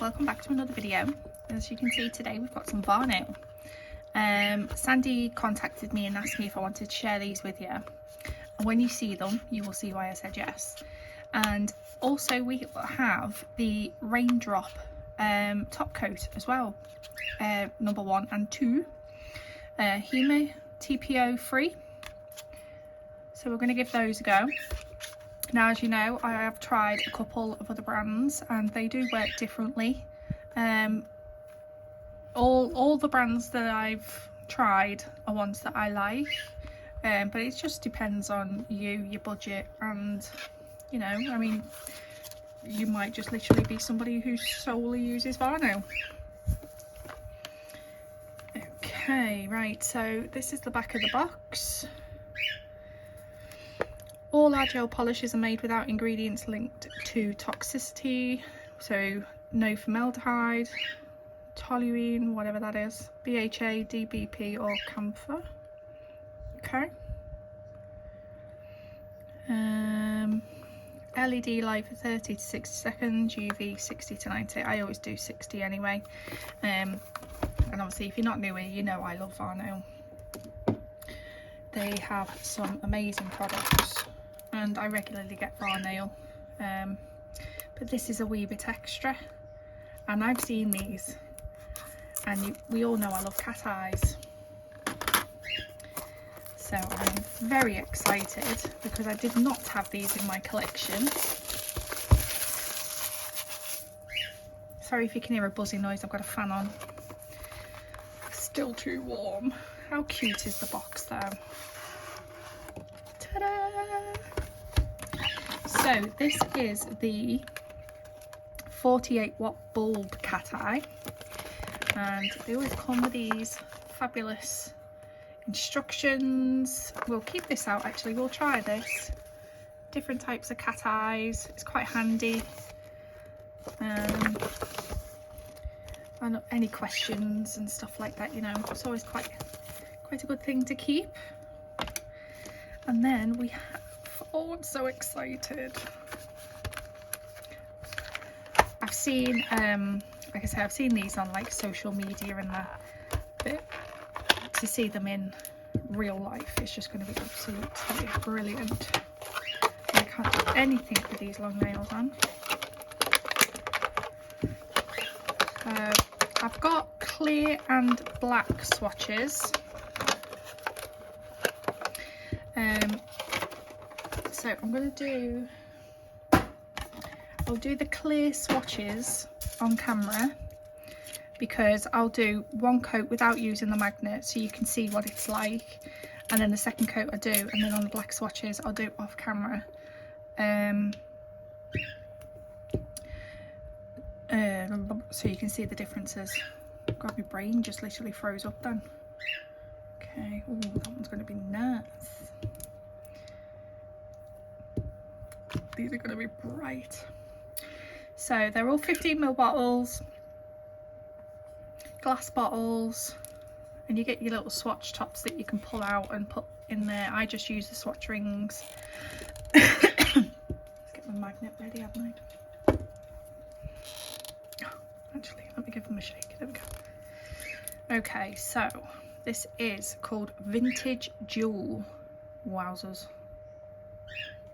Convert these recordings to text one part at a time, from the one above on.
welcome back to another video. As you can see, today we've got some Varnail. Sandy contacted me and asked me if I wanted to share these with you, and when you see them you will see why I said yes. And also we have the Raindrop Top Coat as well, number 1 and 2, HEMA TPO free, so we're going to give those a go. Now, as you know, I have tried a couple of other brands and they do work differently. All the brands that I've tried are ones that I like, but it just depends on you, your budget, and you know, I mean, you might just literally be somebody who solely uses Varnail. Okay, right, so this is the back of the box. All our gel polishes are made without ingredients linked to toxicity, so no formaldehyde, toluene, whatever that is, BHA, DBP or camphor. Okay. LED light for 30 to 60 seconds, UV 60 to 90. I always do 60 anyway. And obviously if you're not new here, you know I love Varnail. They have some amazing products and I regularly get Varnail, but this is a wee bit extra, and I've seen these, and we all know I love cat eyes, so I'm very excited because I did not have these in my collection. Sorry if you can hear a buzzing noise, I've got a fan on. Still too warm. How cute is the box though? Ta-da! So this is the 48 watt bulb cat eye, and they always come with these fabulous instructions. We'll keep this out, actually, we'll try this. Different types of cat eyes, it's quite handy. And any questions and stuff like that, you know, it's always quite a good thing to keep. And then we have, oh, I'm so excited. I've seen, like I said, I've seen these on like social media and that, but to see them in real life is just going to be absolutely brilliant. I can't do anything with these long nails on. I've got clear and black swatches. So I'm going to I'll do the clear swatches on camera, because I'll do one coat without using the magnet so you can see what it's like, and then the second coat I do, and then on the black swatches I'll do it off camera. So you can see the differences. God, my brain just literally froze up then. Okay, ooh, that one's going to be nice. These are going to be bright. So they're all 15ml bottles, glass bottles, and you get your little swatch tops that you can pull out and put in there. I just use the swatch rings. Let's get my magnet ready, haven't I? Oh, actually, let me give them a shake. There we go. Okay, so this is called Vintage Jewel. Wowzers.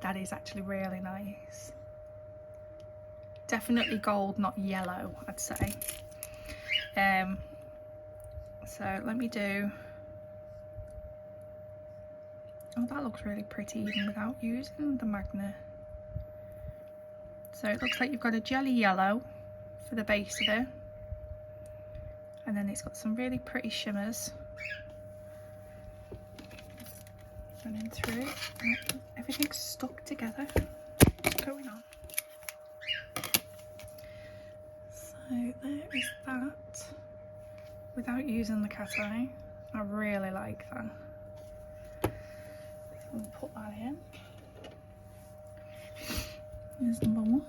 That is actually really nice. Definitely gold, not yellow, I'd say. So let me do, oh, that looks really pretty even without using the magnet. So it looks like you've got a jelly yellow for the base of it, and then it's got some really pretty shimmers running through it. Everything's stuck together. What's going on? So there is that, without using the cat eye. I really like that. We'll put that in. Here's number 1.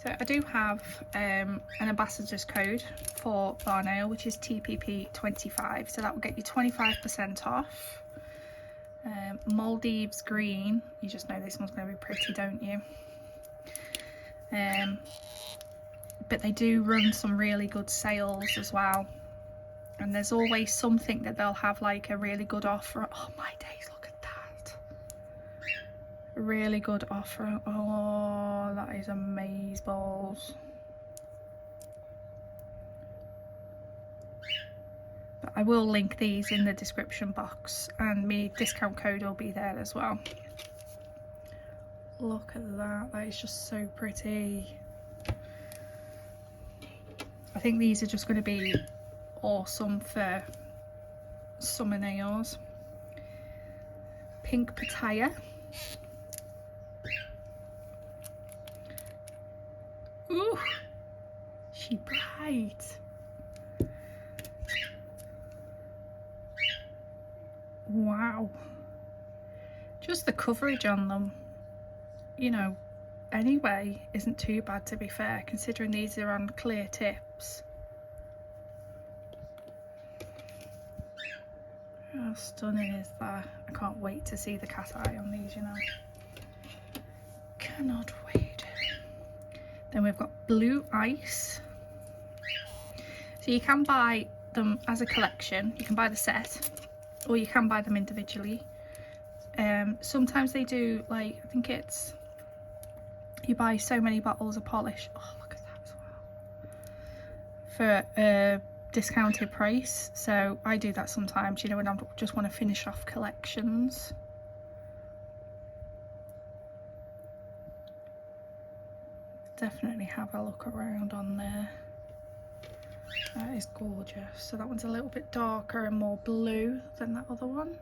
So I do have an ambassador's code for Varnail, which is TPP25, so that will get you 25% off. Maldives green, you just know this one's going to be pretty, don't you? but they do run some really good sales as well, and there's always something that they'll have like a really good offer. Oh my days, look at that, really good offer. Oh, that is amazeballs. But I will link these in the description box, and my discount code will be there as well. Look at that, that is just so pretty. I think these are just going to be awesome for summer nails. Pink Pitaya. Ooh, she bright. Wow. Just the coverage on them, you know, anyway, isn't too bad, to be fair, considering these are on clear tips. How stunning is that? I can't wait to see the cat eye on these, you know. Cannot wait. Then we've got Blue Ice. So you can buy them as a collection, you can buy the set, or you can buy them individually. Sometimes they do, like, I think it's, you buy so many bottles of polish. Oh, look at that as well. For a discounted price. So I do that sometimes, you know, when I just want to finish off collections. Definitely have a look around on there. That is gorgeous. So that one's a little bit darker and more blue than that other one.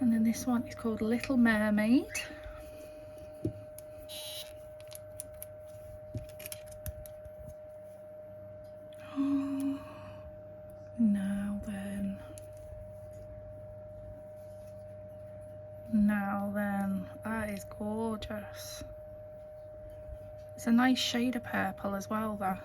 And then this one is called Little Mermaid. Oh, now then. Now then, that is gorgeous. It's a nice shade of purple as well though.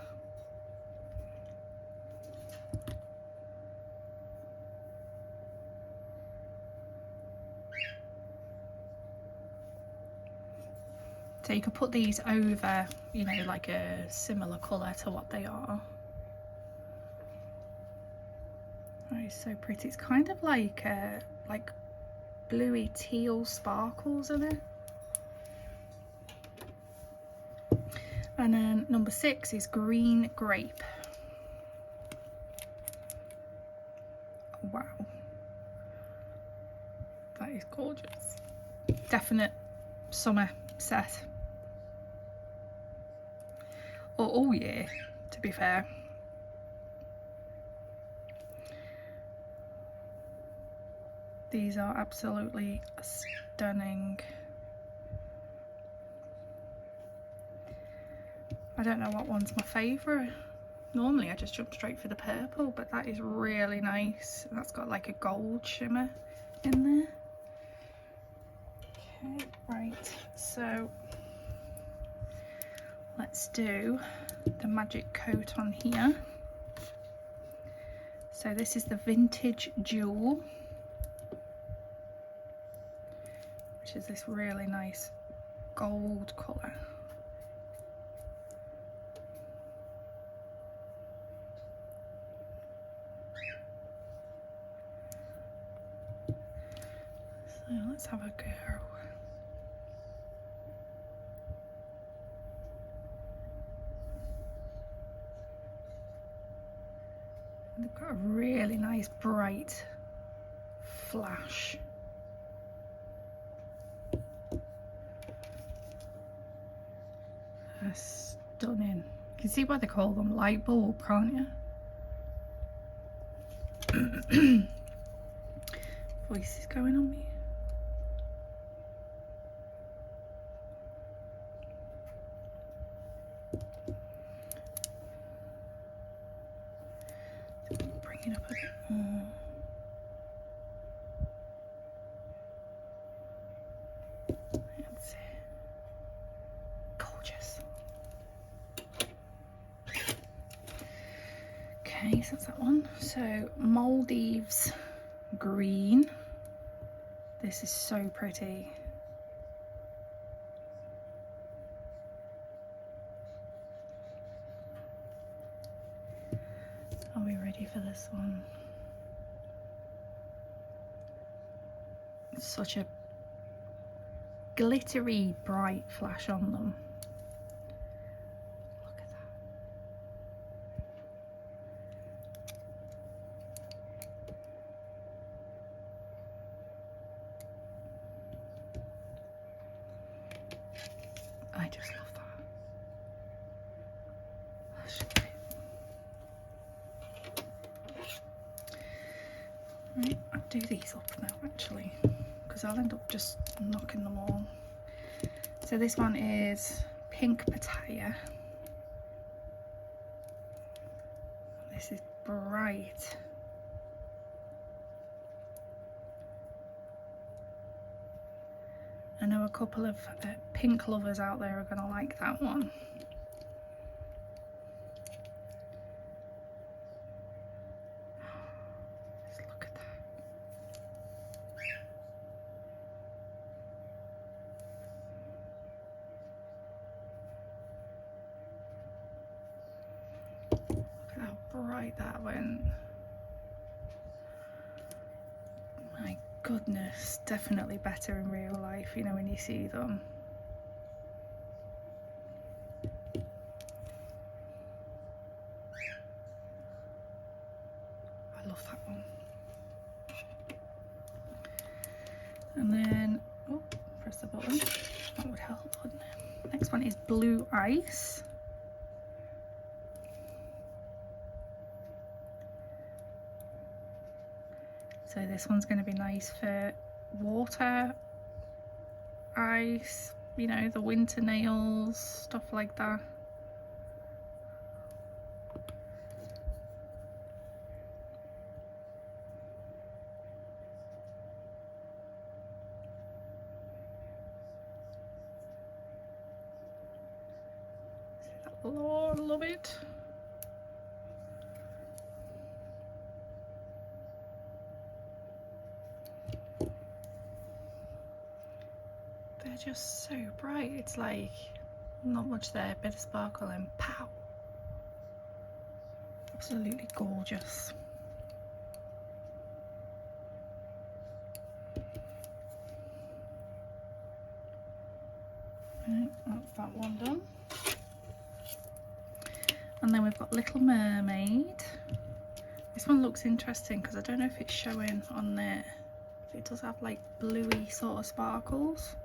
So you could put these over, you know, like a similar colour to what they are. That is so pretty. It's kind of like bluey teal sparkles in it. And then number 6 is Green Grape. Wow, that is gorgeous. Definite summer set, or all year, to be fair. These are absolutely stunning. I don't know what one's my favourite. Normally I just jump straight for the purple, but that is really nice. That's got like a gold shimmer in there. Okay, right, so let's do the magic coat on here. So this is the Vintage Jewel, which is this really nice gold colour. So let's have a go. They've got a really nice bright flash. They're stunning. You can see why they call them light bulb, can't you? Voice is going on me. Bring it up a bit more. That's it. Gorgeous. Okay, so that's that one. So Maldives Green. This is so pretty. ready for this one. Such a glittery bright flash on them. Look at that. I just love that. That's great. Right, I'll do these up now actually, because I'll end up just knocking them all. So this one is Pink Pitaya. This is bright. I know a couple of pink lovers out there are going to like that one. Just look at that. How bright that went. My goodness, definitely better in real life, you know, when you see them. I love that one. And then, oh, press the button. That would help, wouldn't it? Next one is Blue Ice. So this one's going to be nice for water, ice, you know, the winter nails, stuff like that. See that? Oh, I love it. They're just so bright. It's like not much there, bit of sparkle and pow. Absolutely gorgeous. Right, that's that one done. And then we've got Little Mermaid. This one looks interesting because I don't know if it's showing on there. It does have like bluey sort of sparkles.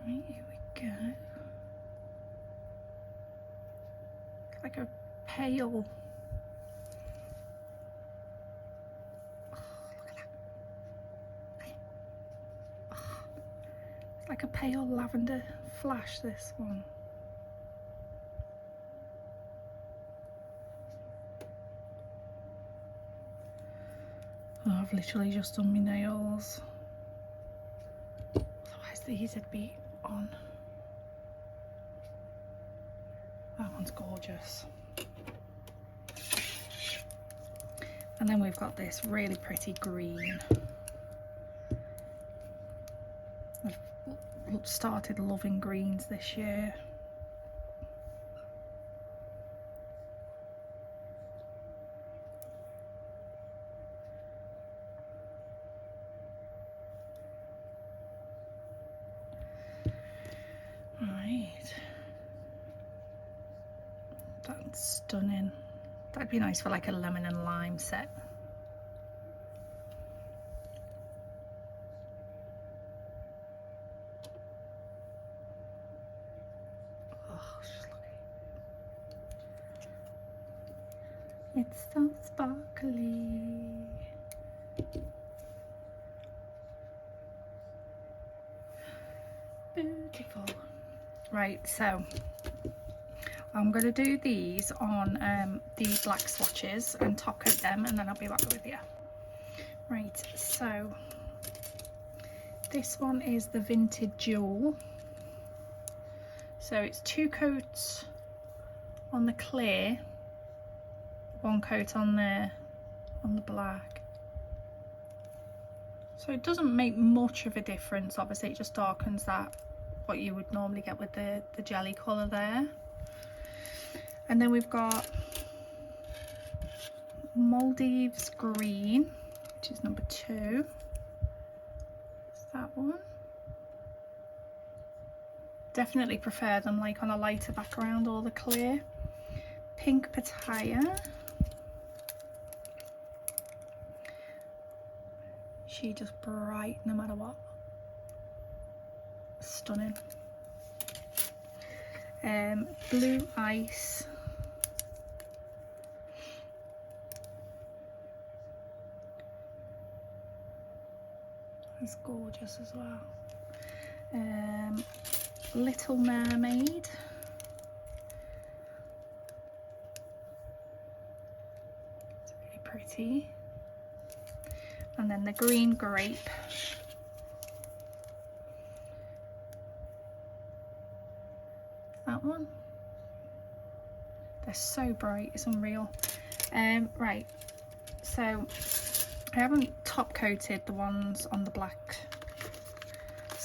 Right, here we go. It's like a pale. Oh, look at that. Oh, it's like a pale lavender flash, this one. Oh, I've literally just done my nails. Otherwise these would be on. That one's gorgeous. And then we've got this really pretty green. I've started loving greens this year. Right, that's stunning. That'd be nice for like a lemon and lime set. Oh, just look at it. It's so sparkly. Beautiful. Right, so I'm going to do these on the black swatches and top coat them, and then I'll be back with you. Right, so this one is the Vintage Jewel. So it's 2 coats on the clear, 1 coat on the on the black. So it doesn't make much of a difference, obviously it just darkens that, what you would normally get with the jelly colour there. And then we've got Maldives Green, which is number 2. It's that one. Definitely prefer them like on a lighter background or the clear. Pink Pattaya. She just bright no matter what. Stunning. Blue Ice. It's gorgeous as well. Little Mermaid. It's really pretty. And then the Green Grape. That one. They're so bright, it's unreal. Right, so I haven't top coated the ones on the black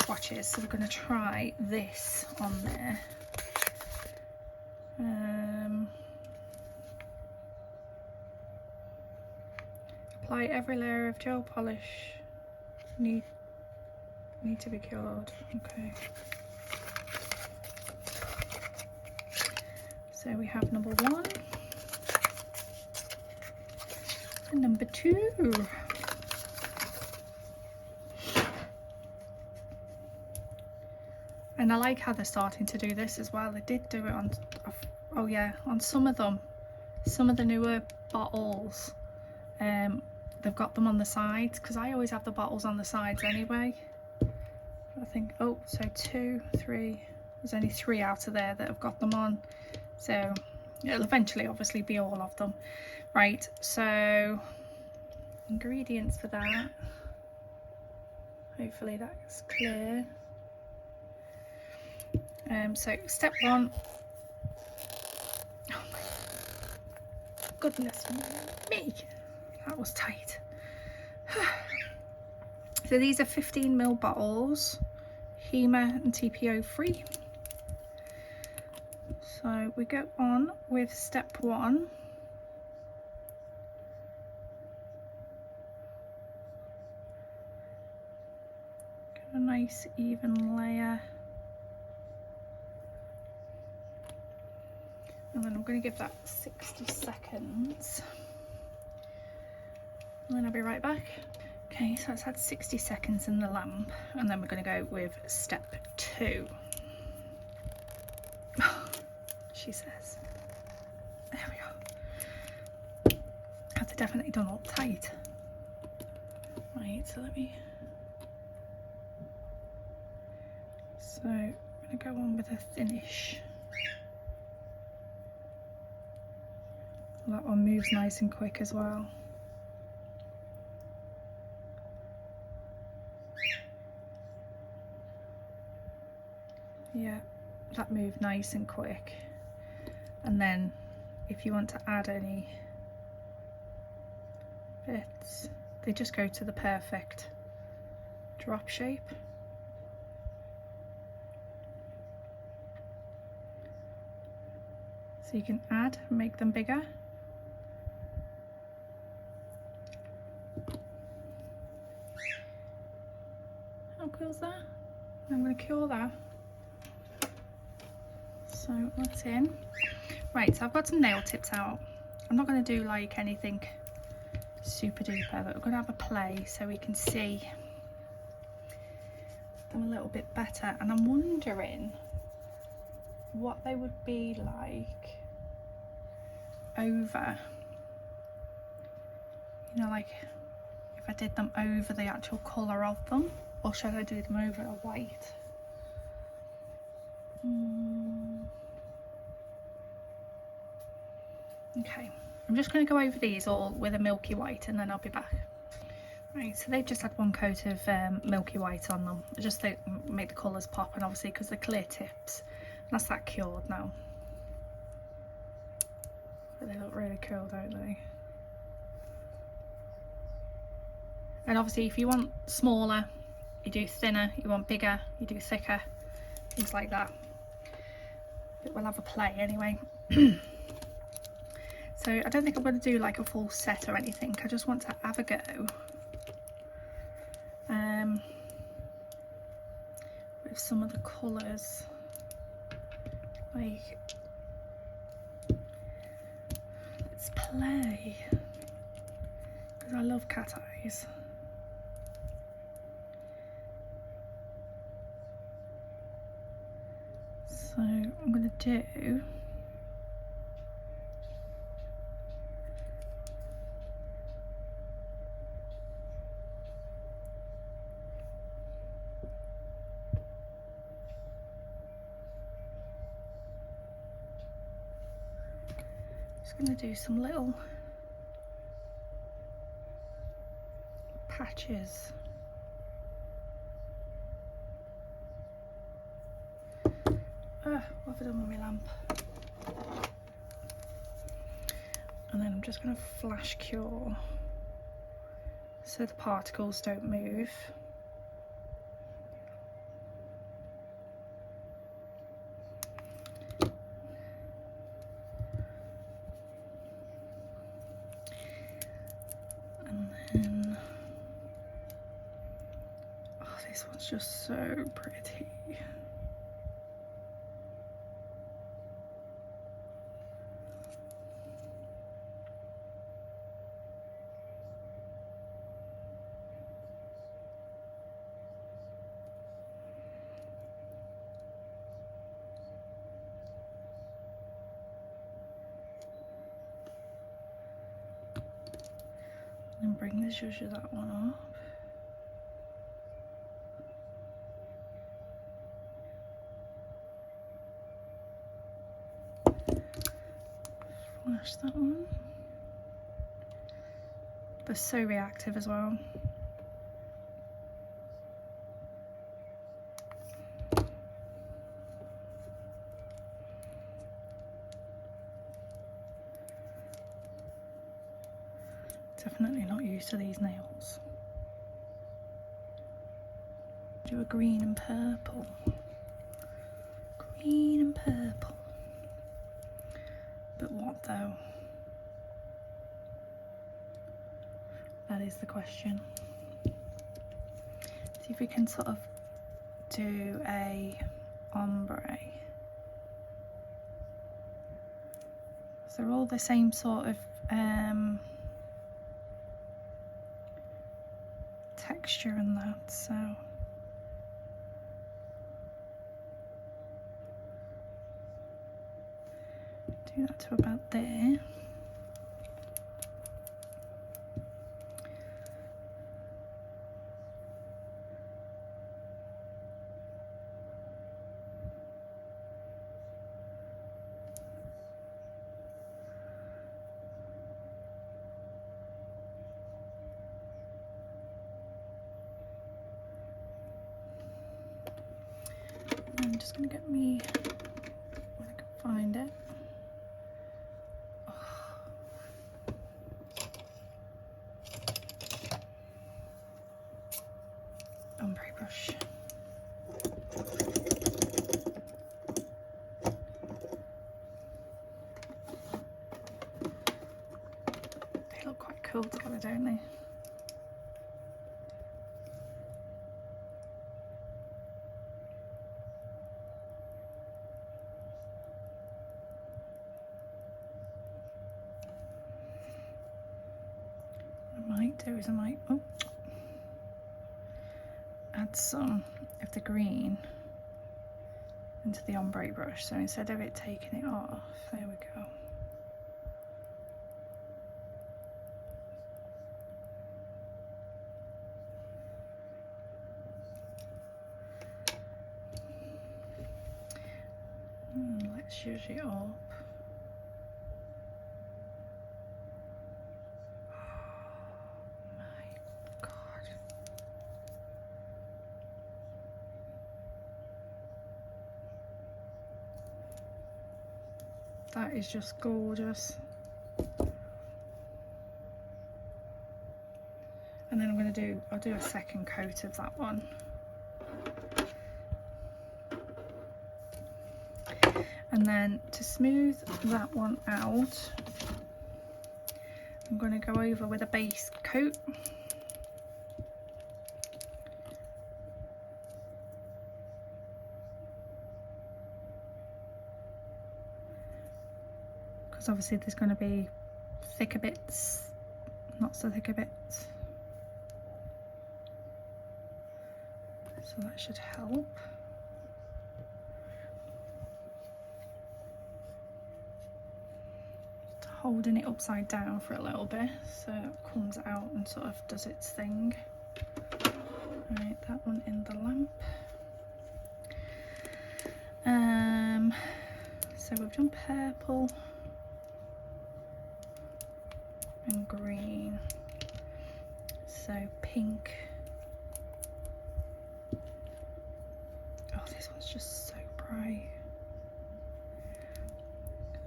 swatches, so we're going to try this on there. Apply every layer of gel polish. Need to be cured. Okay. So we have number 1 and number 2. And I like how they're starting to do this as well. They did do it on, oh yeah, on some of them, some of the newer bottles. They've got them on the sides, because I always have the bottles on the sides anyway. I think, oh, so 2, 3, there's only 3 out of there that have got them on. So it'll eventually obviously be all of them. Right, so ingredients for that. Hopefully that's clear. So step 1. Oh my goodness me, that was tight. So these are 15ml bottles, HEMA and TPO free. So we go on with step 1. Get a nice even layer. And then I'm going to give that 60 seconds. And then I'll be right back. Okay, so it's had 60 seconds in the lamp. And then we're going to go with step 2. She says. There we go. That's definitely done all tight. Right, so let me... So I'm going to go on with a finish. That one moves nice and quick as well. Yeah, that moved nice and quick. And then if you want to add any bits, they just go to the perfect drop shape. So you can add and make them bigger. How cool is that? I'm going to cure that. So that's in. Right, so I've got some nail tips out. I'm not going to do like anything super duper, but we're going to have a play so we can see them a little bit better. And I'm wondering what they would be like over, you know, like if I did them over the actual colour of them, or should I do them over a white? Okay, I'm just going to go over these all with a milky white and then I'll be back. Right, so they've just had one coat of milky white on them, just to make the colours pop, and obviously because they're clear tips, that's that cured now. But they look really cool, don't they? And obviously if you want smaller, you do thinner, you want bigger, you do thicker, things like that. But we'll have a play anyway. So I don't think I'm going to do like a full set or anything. I just want to have a go. With some of the colours. Like, let's play. Because I love cat eyes. So I'm going to do going to do some little patches. What have I done with my lamp? And then I'm just going to flash cure so the particles don't move. Just so pretty. And bring the zhuzh that one up. Flash that one. They're so reactive as well. Definitely not used to these nails. Do a green and purple. Green and purple. But what though? That is the question. See if we can sort of do a ombre. So they're all the same sort of texture and that, so do that to about there. I'm just going to get me when I can find it. Ombre brush. They look quite cool together, don't they? I might add some of the green into the ombre brush, so instead of it taking it off, there we go. Let's zhuzh it up. That is just gorgeous. And then I'll do a second coat of that one. And then to smooth that one out, I'm going to go over with a base coat. Because obviously there's going to be thicker bits, not so thicker bits. So that should help. Holding it upside down for a little bit so it comes out and sort of does its thing. Right, that one in the lamp. So we've done purple and green, so pink. Oh, this one's just so bright.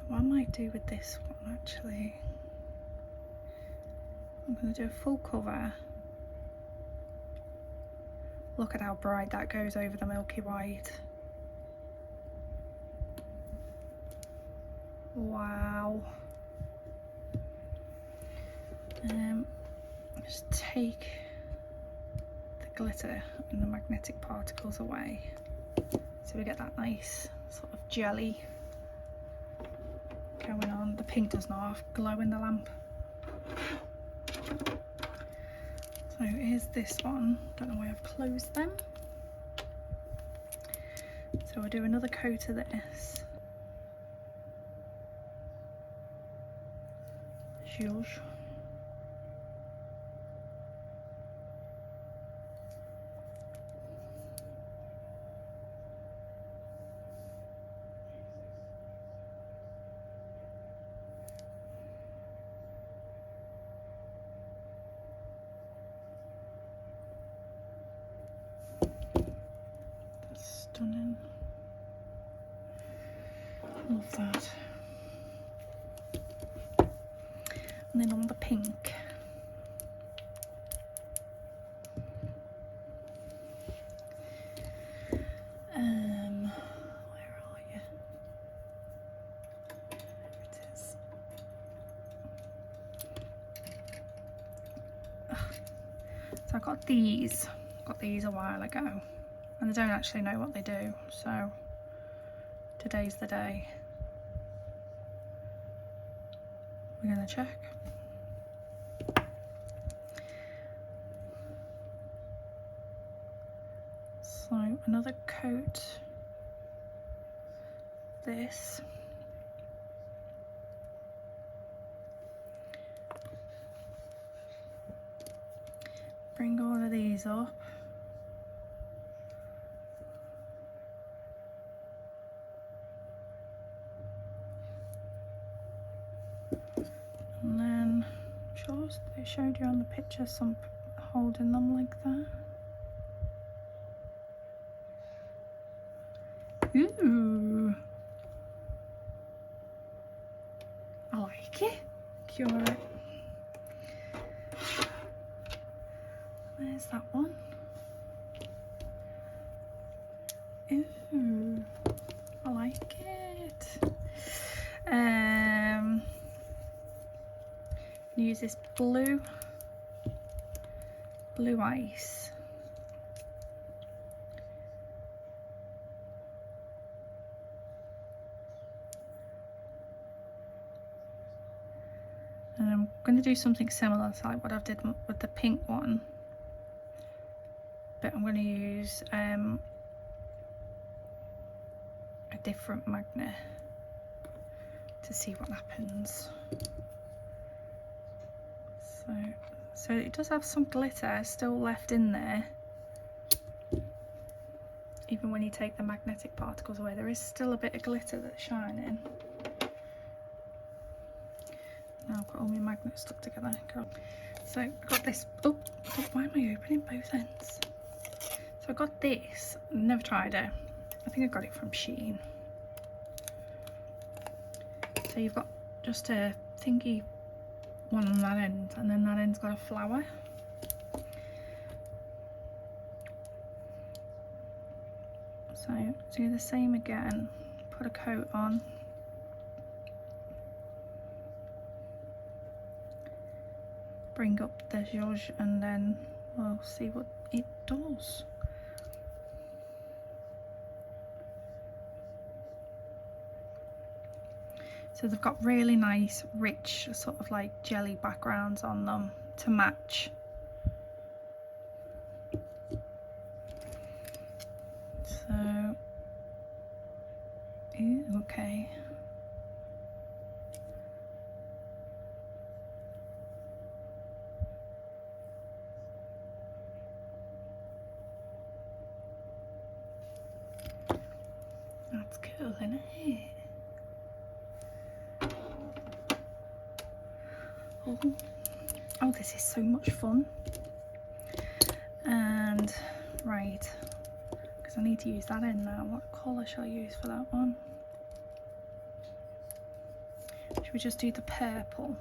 What I might do with this one, actually, I'm going to do a full cover. Look at how bright that goes over the milky white. Wow. Just take the glitter and the magnetic particles away so we get that nice sort of jelly going on. The pink does not half glow in the lamp. So here's this one. Don't know why I've closed them. So we'll do another coat of this. Zhuzh. Stunning. Love that. And then on the pink, where are you? There it is. So I got these a while ago, and I don't actually know what they do, so today's the day. We're gonna check. So another coat, this. Bring all of these up. And then, I'm sure they showed you on the picture some holding them like that. Ooh, I like it. Cure it. There's that one. Ooh, I like it. Use this blue ice. And I'm going to do something similar to like what I did with the pink one, but I'm going to use a different magnet to see what happens. So it does have some glitter still left in there. Even when you take the magnetic particles away, there is still a bit of glitter that's shining. Now I've got all my magnets stuck together. So I got this. Oh, why am I opening both ends? So I got this. Never tried it. I think I got it from Shein. So you've got just a thingy one on that end, and then that end's got a flower. So So do the same again, put a coat on. Bring up the zhuzh and then we'll see what it does. So they've got really nice, rich, sort of like jelly backgrounds on them to match. So, ooh, okay. That's cool, isn't it? Oh, this is so much fun. And right, because I need to use that in now. What colour shall I use for that one? Should we just do the purple?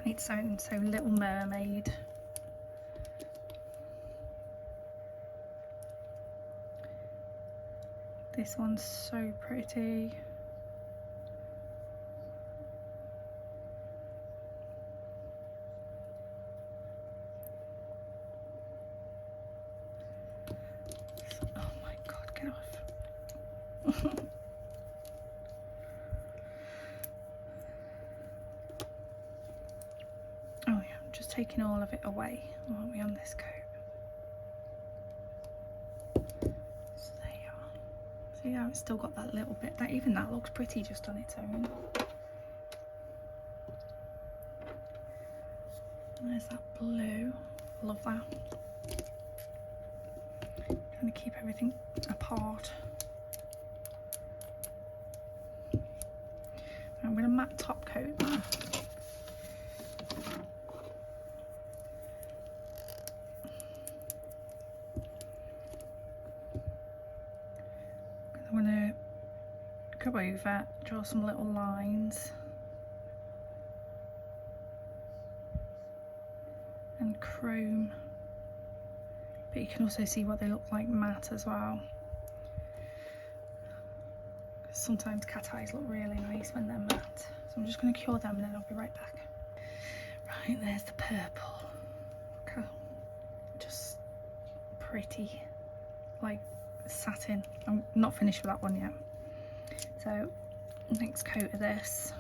It sounds so Little Mermaid. This one's so pretty. Oh my god, get off. Oh yeah, I'm just taking all of it away, aren't we, on this coat? So there you are. See how it's still got that little bit, that even that looks pretty just on its own. There's that blue, love that. Trying to keep everything apart. I'm going to matte top coat that. I'm going to go over, draw some little lines and chrome, but you can also see what they look like matte as well. Sometimes cat eyes look really nice when they're matte, so I'm just going to cure them and then I'll be right back. Right, there's the purple. Look how just pretty, like satin. I'm not finished with that one yet. So next coat of this.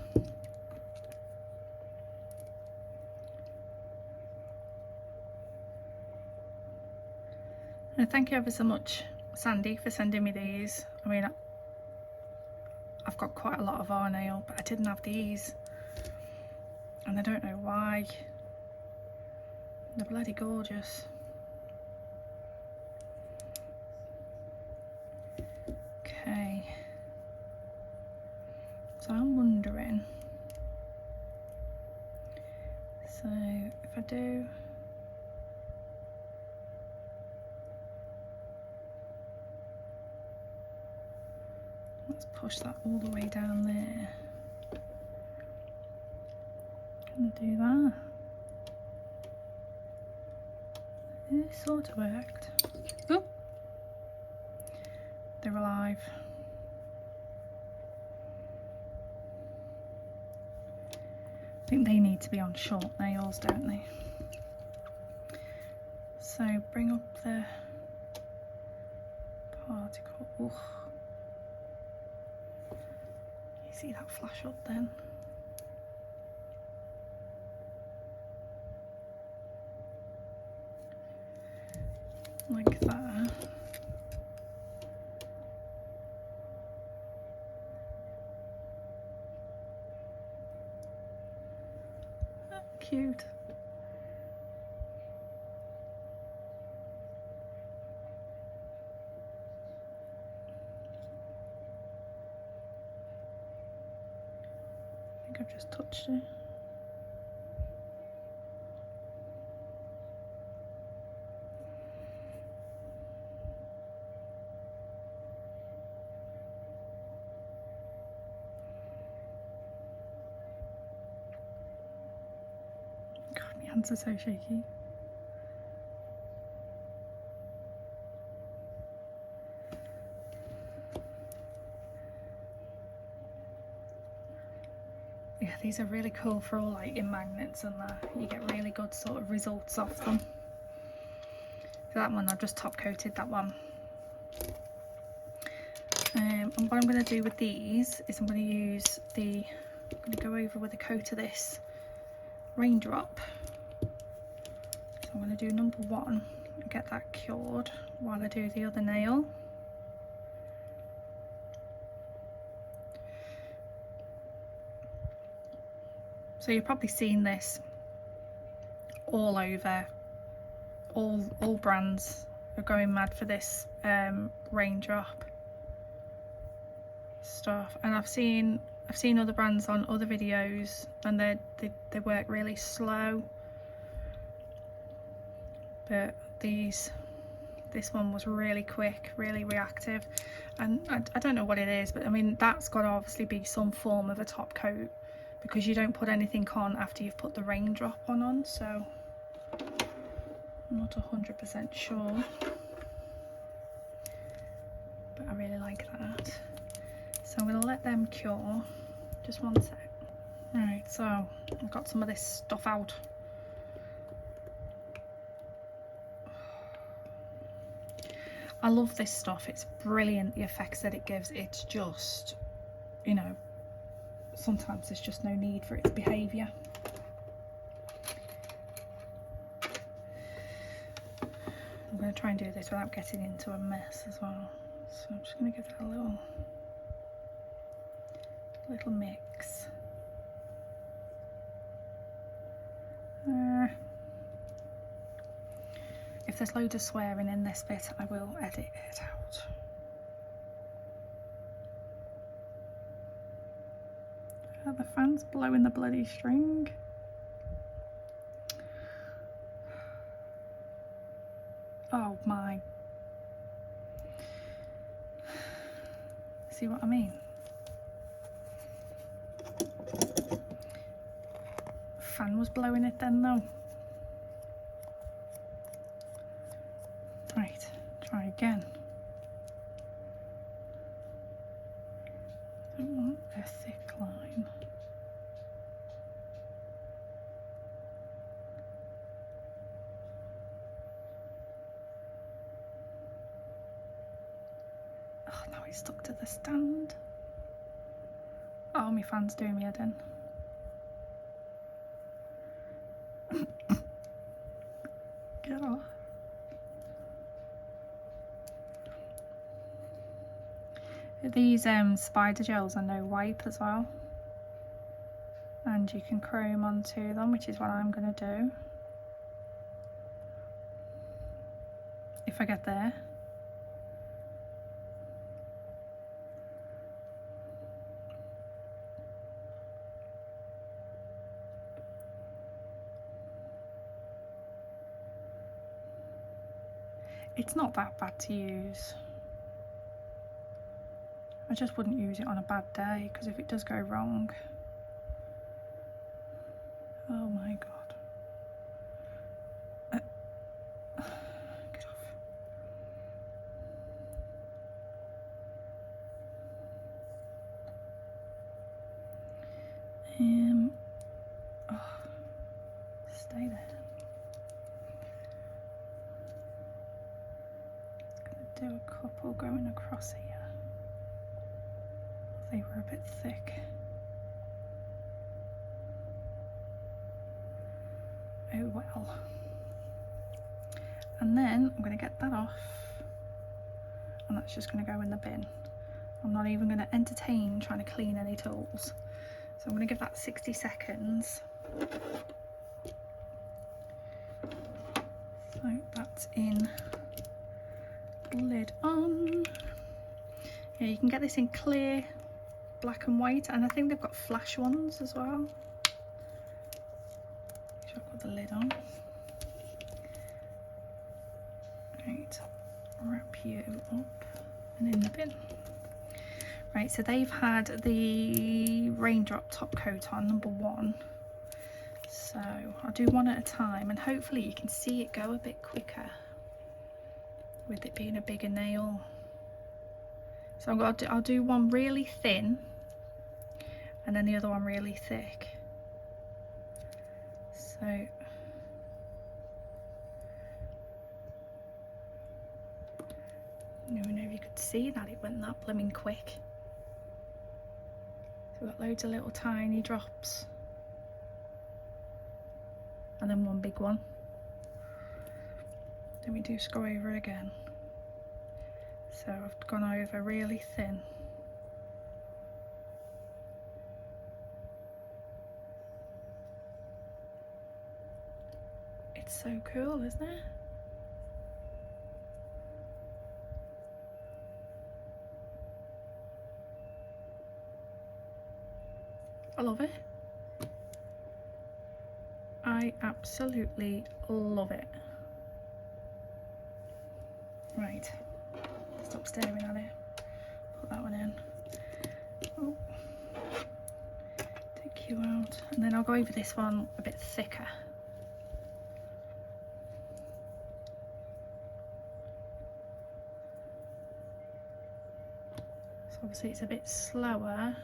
And thank you ever so much, Sandy, for sending me these. I mean, I've got quite a lot of Varnail, but I didn't have these, and I don't know why. They're bloody gorgeous. Okay, so I'm wondering, so if I do, let's push that all the way down there. Gonna do that. It sort of worked. Oh, they're alive. I think they need to be on short nails, don't they? So bring up the particle. Ooh. You see that flash up then? Like that. Oh, cute. I think I've just touched it. God, my hands are so shaky. these are really cool for all lighting magnets and that. You get really good sort of results off them. So that one, I've just top coated that one. And what I'm going to do with these is I'm going to go over with a coat of this Raindrop. So I'm going to do number 1 and get that cured while I do the other nail. So you've probably seen this all over. All brands are going mad for this Raindrop stuff, and I've seen other brands on other videos, and they work really slow, but this one was really quick, really reactive, and I don't know what it is, but I mean that's got to obviously be some form of a top coat, because you don't put anything on after you've put the Raindrop on, so I'm not 100% sure, but I really like that. So I'm going to let them cure. Just one sec. Alright, so I've got some of this stuff out. I love this stuff. It's brilliant, the effects that it gives. It's just, you know, sometimes there's just no need for its behaviour. I'm going to try and do this without getting into a mess as well. So I'm just going to give that a little mix. If there's loads of swearing in this bit, I will edit it out. Oh, the fan's blowing the bloody string. Oh my. See what I mean? Fan was blowing it then though. Right, try again. I don't want a thick line. Oh, now it's stuck to the stand. Oh, my fan's doing me head in. Get off. These spider gels are no wipe as well, and you can chrome onto them, which is what I'm going to do if I get there. It's not that bad to use. I just wouldn't use it on a bad day, because if it does go wrong, oh my god. Get off. Oh, stay there. Do a couple going across here. They were a bit thick. Oh well. And then I'm going to get that off, and that's just going to go in the bin. I'm not even going to entertain trying to clean any tools. So I'm going to give that 60 seconds. So that's in. Lid on. Yeah, you can get this in clear, black and white, and I think they've got flash ones as well. Make sure I've got the lid on. Right, wrap you up and in the bin. Right, so they've had the Raindrop Top Coat on, number 1. So I'll do one at a time, and hopefully you can see it go a bit quicker with it being a bigger nail. So I'll do one really thin, and then the other one really thick. So I don't even know if you could see that, it went that blooming quick. So we've got loads of little tiny drops and then one big one. Then we do go over again. So I've gone over really thin. It's so cool, isn't it? I love it. I absolutely love it. Right, stop staring at it. Put that one in. Oh, take you out. And then I'll go over this one a bit thicker. So obviously it's a bit slower.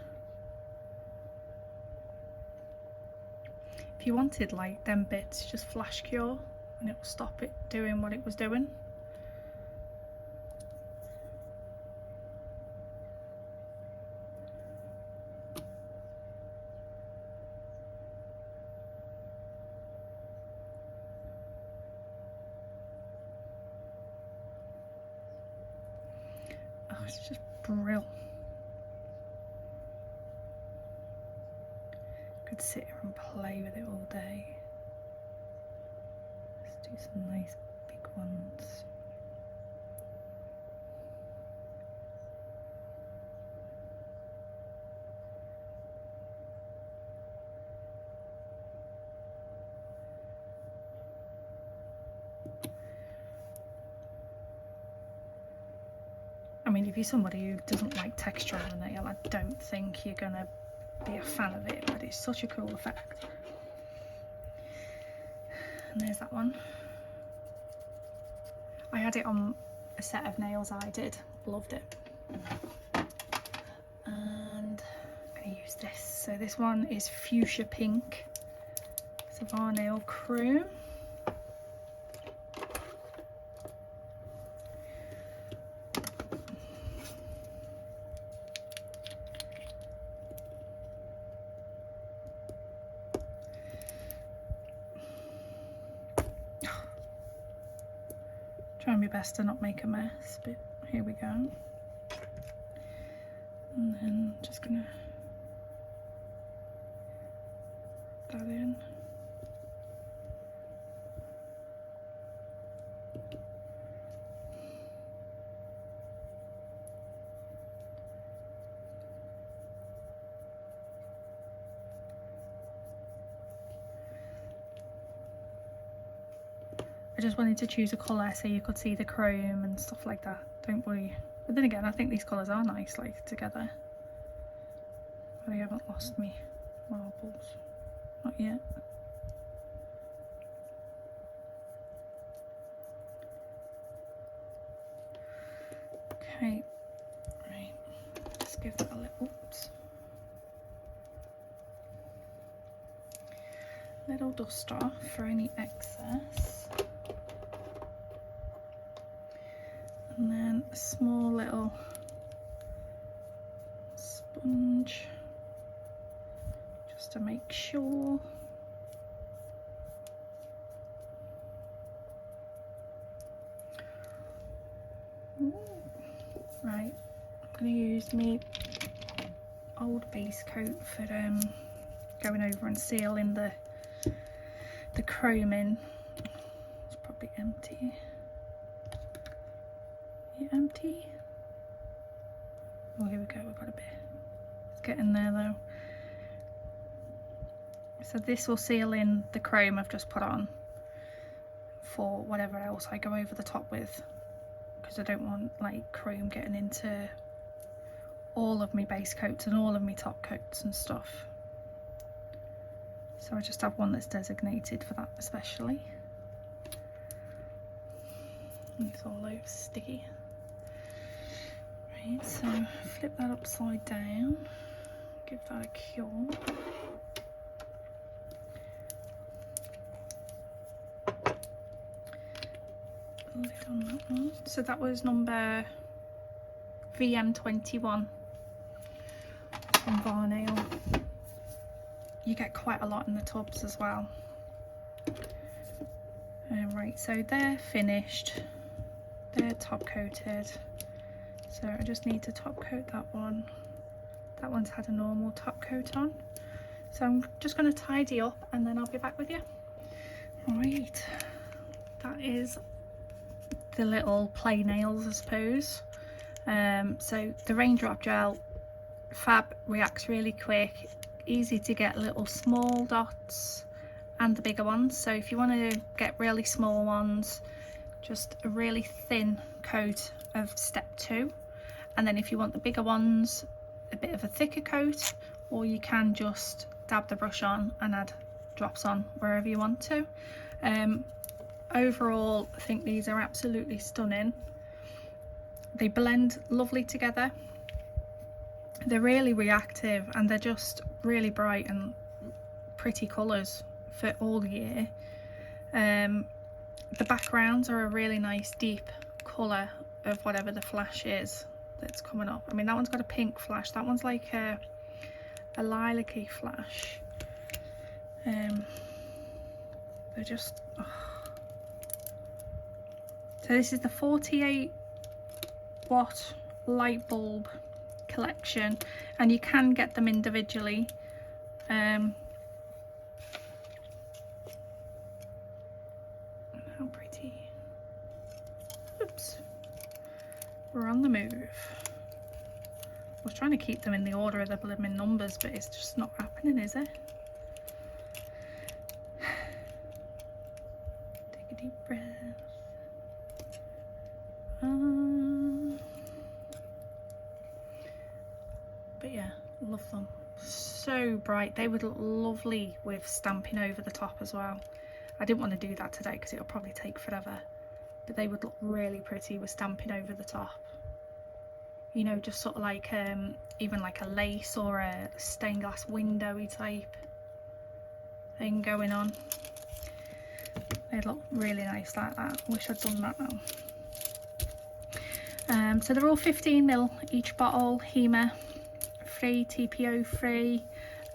If you wanted like them bits, just flash cure and it'll stop it doing what it was doing. Oh, it's just brilliant. Could sit here and play with it all day. Let's do some nice big ones. I mean, if you're somebody who doesn't like texture on a nail, I don't think you're gonna be a fan of it, but it's such a cool effect. And there's that one. I had it on a set of nails I did, loved it. And I'm gonna use this. So this one is fuchsia pink. It's a Varnail chrome. Trying my best to not make a mess, but here we go. And then just gonna put that in. I just wanted to choose a colour so you could see the chrome and stuff like that. Don't worry. But then again, I think these colours are nice, like, together. But I haven't lost me marbles. Not yet. Okay. Right. Let's give that a little, oops. Little dust off for any excess. And then a small little sponge just to make sure. Ooh. Right, I'm going to use my old base coat for going over and sealing the chrome in. It's probably empty. Empty. Oh, here we go, we've got a bit. It's getting there though. So this will seal in the chrome I've just put on for whatever else I go over the top with, because I don't want like chrome getting into all of my base coats and all of my top coats and stuff. So I just have one that's designated for that especially. And it's all over sticky. So flip that upside down, give that a cure. Lid on that one. So that was number VM21 from Varnail. You get quite a lot in the tubs as well. Right, so they're finished, they're top coated, so I just need to top coat that one. That one's had a normal top coat on, so I'm just going to tidy up and then I'll be back with you. Right, that is the little play nails, I suppose. So the raindrop gel fab reacts really quick, easy to get little small dots and the bigger ones. So if you want to get really small ones, just a really thin coat of step 2, and then if you want the bigger ones, a bit of a thicker coat, or you can just dab the brush on and add drops on wherever you want to. Overall, I think these are absolutely stunning. They blend lovely together, they're really reactive, and they're just really bright and pretty colours for all year. The backgrounds are a really nice deep colour of whatever the flash is that's coming up. I mean, that one's got a pink flash, that one's like a lilac-y flash. They're just So this is the 48 watt light bulb collection, and you can get them individually. How pretty. Oops, we're on the move. I was trying to keep them in the order of the blooming numbers, but it's just not happening, is it? Take a deep breath. But yeah, love them. So bright. They would look lovely with stamping over the top as well. I didn't want to do that today because it'll probably take forever, but they would look really pretty with stamping over the top. You know, just sort of like even like a lace or a stained glass windowy type thing going on. They look really nice like that. Wish I'd done that now. So they're all 15ml each bottle, HEMA free, TPO free.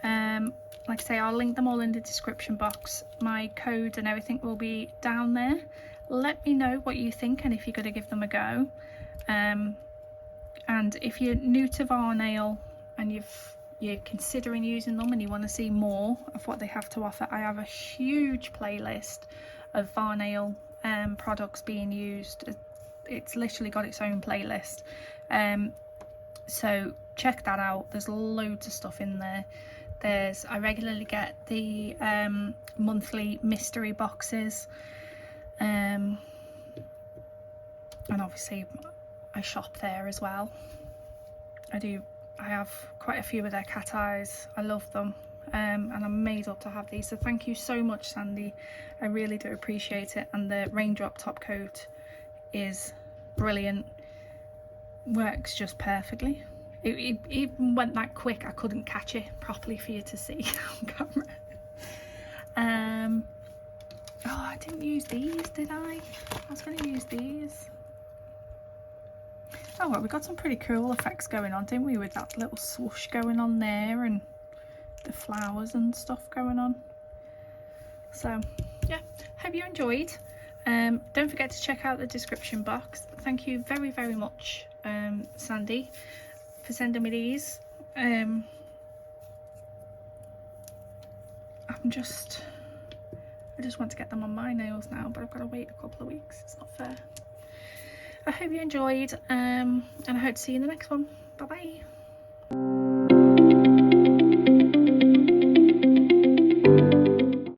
Like I say, I'll link them all in the description box. My code and everything will be down there. Let me know what you think and if you're going to give them a go. And if you're new to Varnail and you're considering using them and you want to see more of what they have to offer, I have a huge playlist of Varnail products being used. It's literally got its own playlist. So check that out. There's loads of stuff in there. I regularly get the monthly mystery boxes, and obviously I shop there as well. I have quite a few of their cat eyes. I love them, and I'm made up to have these, so thank you so much, Sandy. I really do appreciate it. And the raindrop top coat is brilliant, works just perfectly. It even went that quick I couldn't catch it properly for you to see on camera. Oh, I didn't use these, did I? I was going to use these. Oh well, we got some pretty cool effects going on, didn't we, with that little swoosh going on there and the flowers and stuff going on. So yeah, hope you enjoyed. Don't forget to check out the description box. Thank you very, very much, Sandy, for sending me these. I just want to get them on my nails now, but I've got to wait a couple of weeks. It's not fair. I hope you enjoyed, and I hope to see you in the next one. Bye bye.